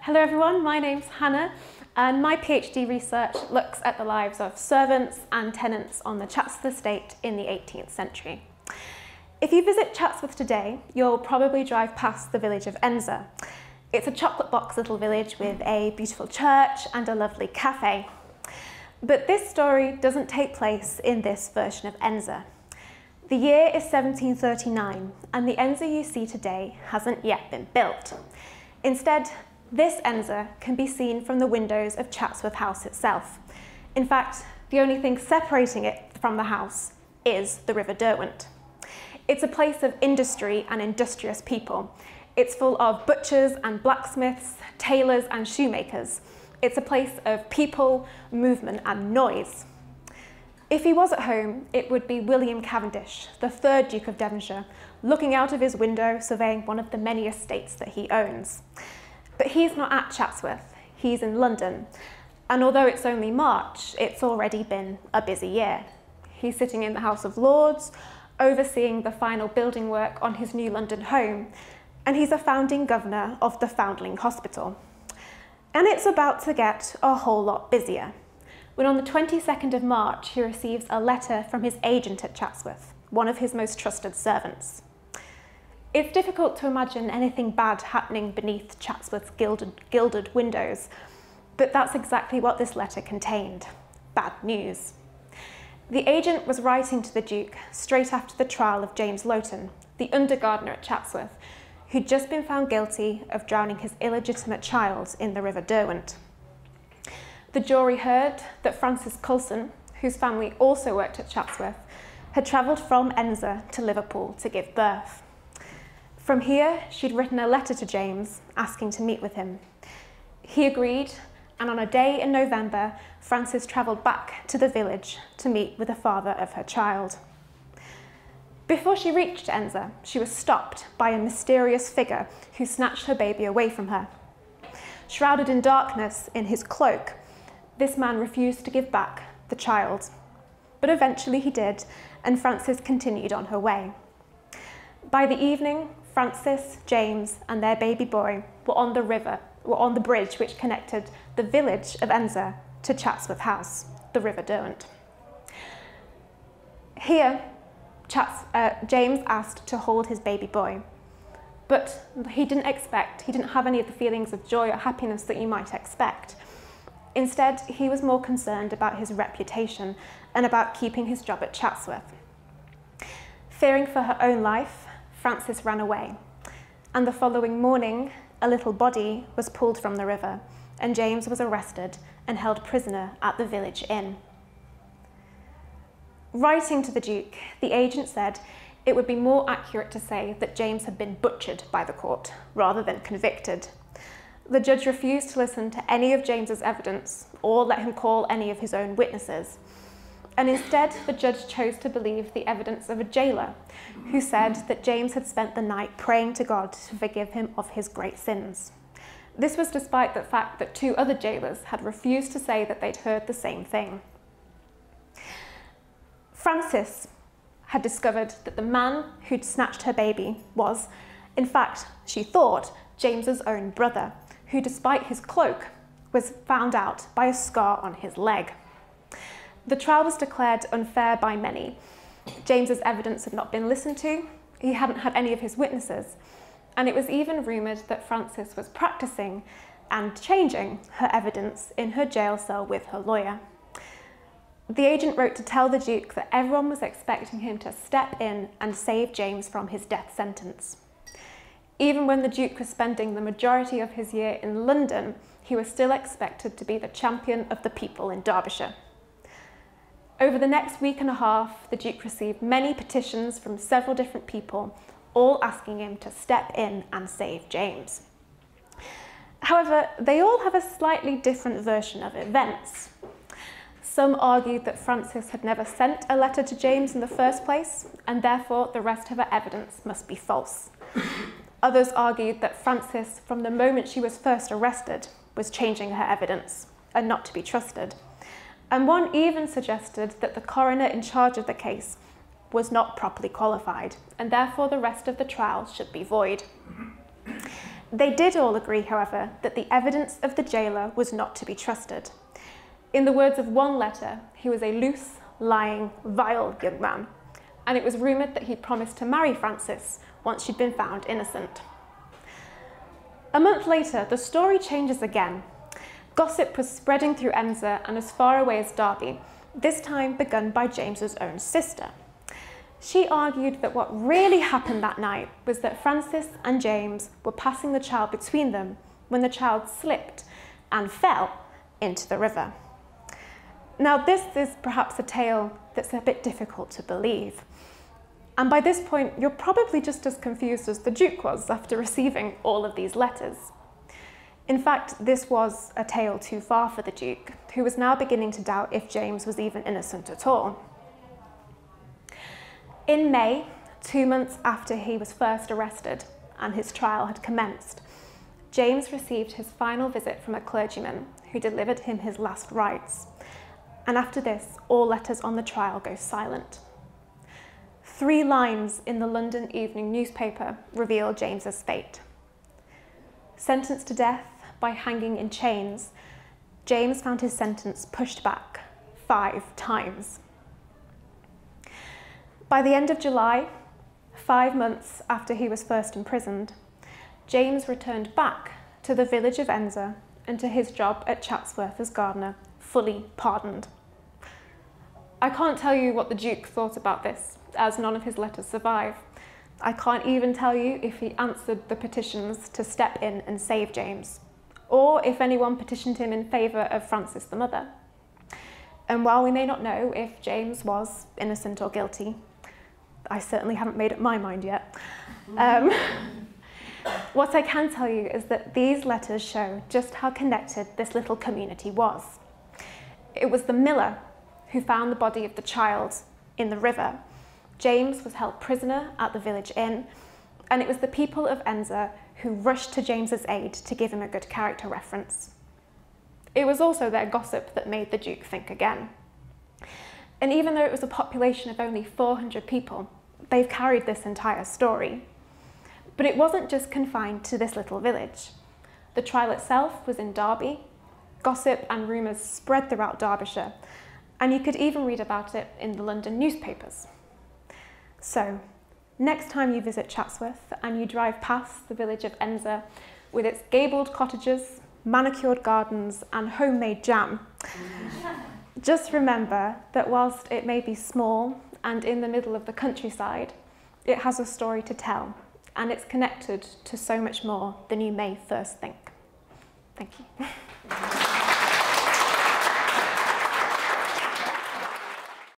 Hello everyone, my name's Hannah and my PhD research looks at the lives of servants and tenants on the Chatsworth estate in the 18th century. If you visit Chatsworth today, you'll probably drive past the village of Edensor. It's a chocolate box little village with a beautiful church and a lovely cafe. But this story doesn't take place in this version of Edensor. The year is 1739 and the Edensor you see today hasn't yet been built. Instead, this Edensor can be seen from the windows of Chatsworth House itself. In fact, the only thing separating it from the house is the River Derwent. It's a place of industry and industrious people. It's full of butchers and blacksmiths, tailors and shoemakers. It's a place of people, movement and noise. If he was at home, it would be William Cavendish, the 3rd Duke of Devonshire, looking out of his window surveying one of the many estates that he owns. But he's not at Chatsworth, he's in London. And although it's only March, it's already been a busy year. He's sitting in the House of Lords, overseeing the final building work on his new London home, and he's a founding governor of the Foundling Hospital. And it's about to get a whole lot busier, when on the 22nd of March he receives a letter from his agent at Chatsworth, one of his most trusted servants. It's difficult to imagine anything bad happening beneath Chatsworth's gilded windows, but that's exactly what this letter contained: bad news. The agent was writing to the Duke straight after the trial of James Loton, the undergardener at Chatsworth, who'd just been found guilty of drowning his illegitimate child in the River Derwent. The jury heard that Frances Coulson, whose family also worked at Chatsworth, had travelled from Edensor to Liverpool to give birth. From here, she'd written a letter to James asking to meet with him. He agreed, and on a day in November, Frances travelled back to the village to meet with the father of her child. Before she reached Edensor, she was stopped by a mysterious figure who snatched her baby away from her. Shrouded in darkness in his cloak, this man refused to give back the child. But eventually he did, and Frances continued on her way. By the evening, Frances, James and their baby boy were on the bridge which connected the village of Edensor to Chatsworth House, the River Derwent. Here, James asked to hold his baby boy, but he didn't have any of the feelings of joy or happiness that you might expect. Instead, he was more concerned about his reputation and about keeping his job at Chatsworth. Fearing for her own life, Frances ran away, and the following morning, a little body was pulled from the river, and James was arrested and held prisoner at the village inn. Writing to the Duke, the agent said it would be more accurate to say that James had been butchered by the court, rather than convicted. The judge refused to listen to any of James's evidence or let him call any of his own witnesses. And instead, the judge chose to believe the evidence of a jailer who said that James had spent the night praying to God to forgive him of his great sins. This was despite the fact that 2 other jailers had refused to say that they'd heard the same thing. Frances had discovered that the man who'd snatched her baby was, in fact, she thought, James's own brother, who, despite his cloak, was found out by a scar on his leg. The trial was declared unfair by many. James's evidence had not been listened to, he hadn't had any of his witnesses, and it was even rumoured that Frances was practising and changing her evidence in her jail cell with her lawyer. The agent wrote to tell the Duke that everyone was expecting him to step in and save James from his death sentence. Even when the Duke was spending the majority of his year in London, he was still expected to be the champion of the people in Derbyshire. Over the next week and a half, the Duke received many petitions from several different people, all asking him to step in and save James. However, they all have a slightly different version of events. Some argued that Frances had never sent a letter to James in the first place, and therefore the rest of her evidence must be false. Others argued that Frances, from the moment she was first arrested, was changing her evidence and not to be trusted. And one even suggested that the coroner in charge of the case was not properly qualified, and therefore the rest of the trial should be void. They did all agree, however, that the evidence of the jailer was not to be trusted. In the words of one letter, he was a loose, lying, vile young man, and it was rumoured that he'd promised to marry Frances once she'd been found innocent. A month later, the story changes again. Gossip was spreading through Edensor and as far away as Derby, this time begun by James's own sister. She argued that what really happened that night was that Frances and James were passing the child between them when the child slipped and fell into the river. Now, this is perhaps a tale that's a bit difficult to believe. And by this point, you're probably just as confused as the Duke was after receiving all of these letters. In fact, this was a tale too far for the Duke, who was now beginning to doubt if James was even innocent at all. In May, 2 months after he was first arrested and his trial had commenced, James received his final visit from a clergyman who delivered him his last rites. And after this, all letters on the trial go silent. 3 lines in the London evening newspaper reveal James's fate. Sentenced to death by hanging in chains, James found his sentence pushed back 5 times. By the end of July, 5 months after he was first imprisoned, James returned back to the village of Edensor and to his job at Chatsworth as gardener, fully pardoned. I can't tell you what the Duke thought about this, as none of his letters survive. I can't even tell you if he answered the petitions to step in and save James, or if anyone petitioned him in favour of Frances the mother. And while we may not know if James was innocent or guilty, I certainly haven't made up my mind yet. What I can tell you is that these letters show just how connected this little community was. It was the miller who found the body of the child in the river. James was held prisoner at the village inn, and it was the people of Edensor who rushed to James's aid to give him a good character reference. It was also their gossip that made the Duke think again. And even though it was a population of only 400 people, they've carried this entire story. But it wasn't just confined to this little village. The trial itself was in Derby. Gossip and rumours spread throughout Derbyshire, and you could even read about it in the London newspapers. So, next time you visit Chatsworth and you drive past the village of Edensor with its gabled cottages, manicured gardens and homemade jam, just remember that whilst it may be small and in the middle of the countryside, it has a story to tell, and it's connected to so much more than you may first think. Thank you.